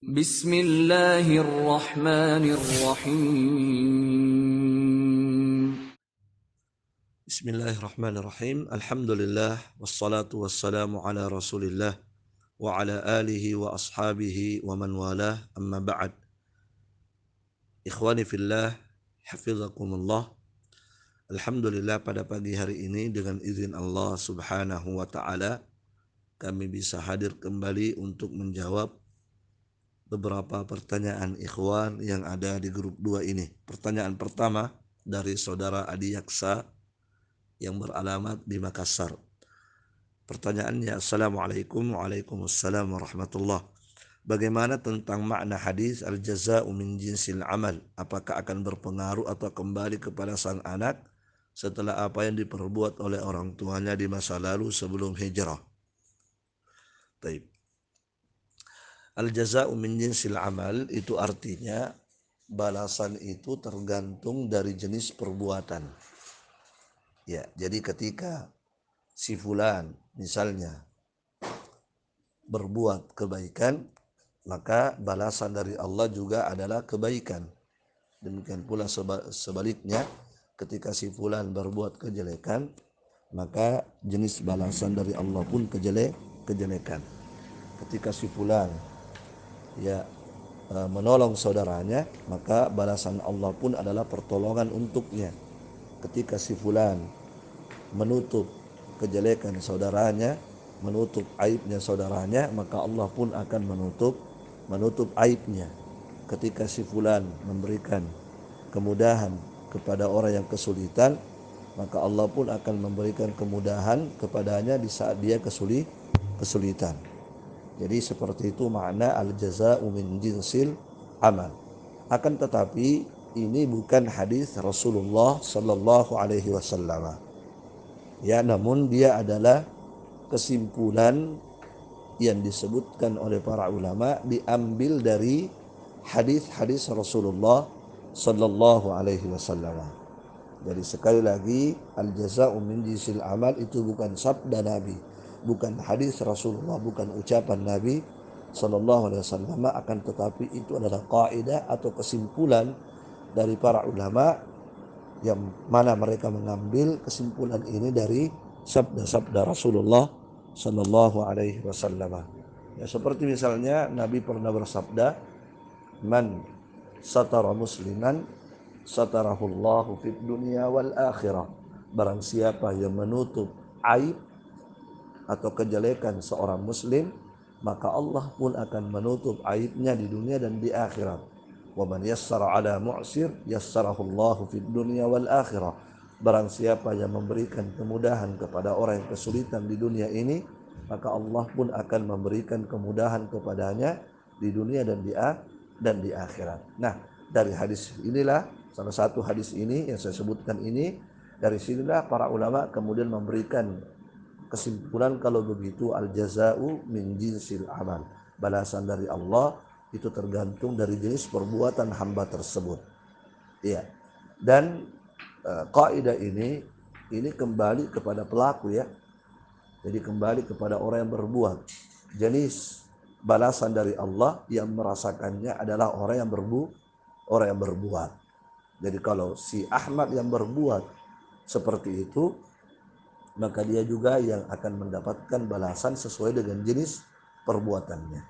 Bismillahirrahmanirrahim. Bismillahirrahmanirrahim. Alhamdulillah wassalatu wassalamu ala Rasulillah wa ala alihi wa ashabihi wa man walah. Amma ba'd. Ikhwani fillah, hafizakumullah. Alhamdulillah pada pagi hari ini dengan izin Allah Subhanahu wa taala kami bisa hadir kembali untuk menjawab beberapa pertanyaan ikhwan yang ada di grup 2 ini. Pertanyaan pertama dari saudara Adi Yaksa yang beralamat di Makassar. Pertanyaannya, Assalamualaikum. Waalaikumsalam warahmatullah. Bagaimana tentang makna hadis al-jaza'u min jinsil amal? Apakah akan berpengaruh atau kembali kepada sang anak setelah apa yang diperbuat oleh orang tuanya di masa lalu sebelum hijrah? Taib. Al-jaza'u min jinsil amal itu artinya balasan itu tergantung dari jenis perbuatan. Ya, jadi ketika si fulan misalnya berbuat kebaikan, maka balasan dari Allah juga adalah kebaikan. Demikian pula sebaliknya, ketika si fulan berbuat kejelekan, maka jenis balasan dari Allah pun kejelekan. Ketika si fulan menolong saudaranya, maka balasan Allah pun adalah pertolongan untuknya. Ketika si fulan menutup kejelekan saudaranya, menutup aibnya saudaranya, maka Allah pun akan menutup aibnya. Ketika si fulan memberikan kemudahan kepada orang yang kesulitan, maka Allah pun akan memberikan kemudahan kepadanya di saat dia kesulitan. Jadi seperti itu makna al-jaza'u min jinsil amal. Akan tetapi ini bukan hadis Rasulullah sallallahu alaihi wasallam. Ya, namun dia adalah kesimpulan yang disebutkan oleh para ulama, diambil dari hadis-hadis Rasulullah sallallahu alaihi wasallam. Jadi sekali lagi, al-jaza'u min jinsil amal itu bukan sabda Nabi, bukan hadis Rasulullah, bukan ucapan Nabi sallallahu alaihi wasallam, akan tetapi itu adalah kaidah atau kesimpulan dari para ulama yang mana mereka mengambil kesimpulan ini dari sabda-sabda Rasulullah sallallahu alaihi wasallam. Ya, seperti misalnya Nabi pernah bersabda, "Man satara musliman satarahullahu fid dunya wal akhirah." Barang siapa yang menutup aib atau kejelekan seorang muslim, maka Allah pun akan menutup aibnya di dunia dan di akhirat. Wa man yassara ala mu'sir yassarahullahu fid dunya wal akhirah. Barang siapa yang memberikan kemudahan kepada orang yang kesulitan di dunia ini, maka Allah pun akan memberikan kemudahan kepadanya di dunia dan di akhirat. Nah, dari hadis inilah, salah satu hadis ini yang saya sebutkan ini, dari sinilah para ulama kemudian memberikan kesimpulan kalau begitu al-jaza'u min jinsil amal. Balasan dari Allah itu tergantung dari jenis perbuatan hamba tersebut. Iya. Dan kaidah ini kembali kepada pelaku, ya. Jadi kembali kepada orang yang berbuat. Jenis balasan dari Allah yang merasakannya adalah orang yang berbuat. Jadi kalau si Ahmad yang berbuat seperti itu, maka dia juga yang akan mendapatkan balasan sesuai dengan jenis perbuatannya.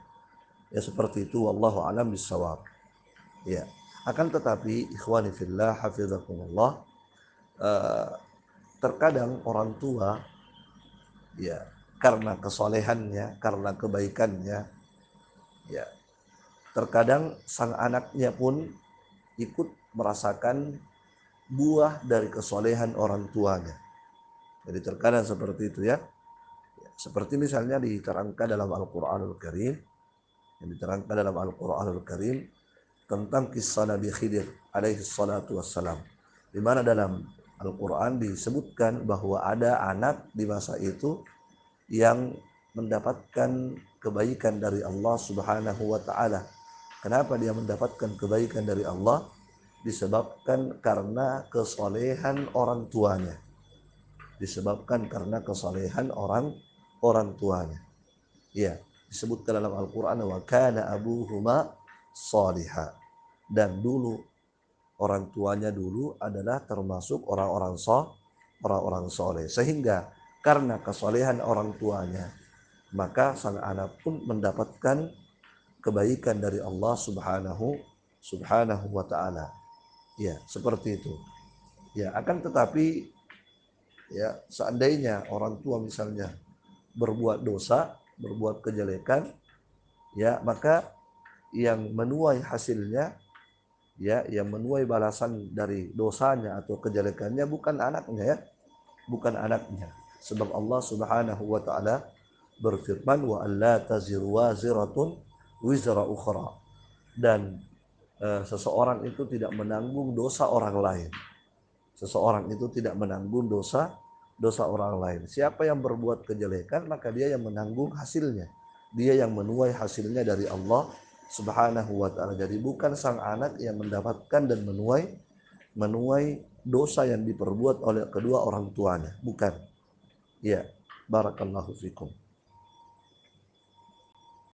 Ya, seperti itu, wallahu a'lam bissawab. Ya. Akan tetapi ikhwani fillah hafizakumullah, terkadang orang tua, ya, karena kesolehannya, karena kebaikannya, ya, terkadang sang anaknya pun ikut merasakan buah dari kesolehan orang tuanya. Jadi terkadang seperti itu, ya. Seperti misalnya diterangkan dalam Al-Qur'anul Karim, tentang kisah Nabi Khidir alaihi salatu wassalam, di mana dalam Al-Quran disebutkan bahwa ada anak di masa itu yang mendapatkan kebaikan dari Allah Subhanahu wa ta'ala. Kenapa dia mendapatkan kebaikan dari Allah? Disebabkan karena kesolehan orang tuanya. orang tuanya. Ya. Disebutkan dalam Al-Qur'an wa kana abuhuma shaliha. Dan dulu orang tuanya dulu adalah termasuk orang-orang soleh. Sehingga karena kesolehan orang tuanya, maka sang anak pun mendapatkan kebaikan dari Allah subhanahu wa ta'ala. Ya, seperti itu. Ya, akan tetapi ya seandainya orang tua misalnya berbuat dosa, berbuat kejelekan, ya maka yang menuai hasilnya, ya yang menuai balasan dari dosanya atau kejelekannya bukan anaknya, ya bukan anaknya. Sebab Allah subhanahu wa ta'ala berfirman wa alla taziru waziratun wizra ukhra, dan seseorang itu tidak menanggung dosa orang lain. Seseorang itu tidak menanggung dosa orang lain. Siapa yang berbuat kejelekan, maka dia yang menanggung hasilnya. Dia yang menuai hasilnya dari Allah subhanahu wa ta'ala. Jadi bukan sang anak yang mendapatkan dan menuai dosa yang diperbuat oleh kedua orang tuanya. Bukan. Ya, barakallahu fikum.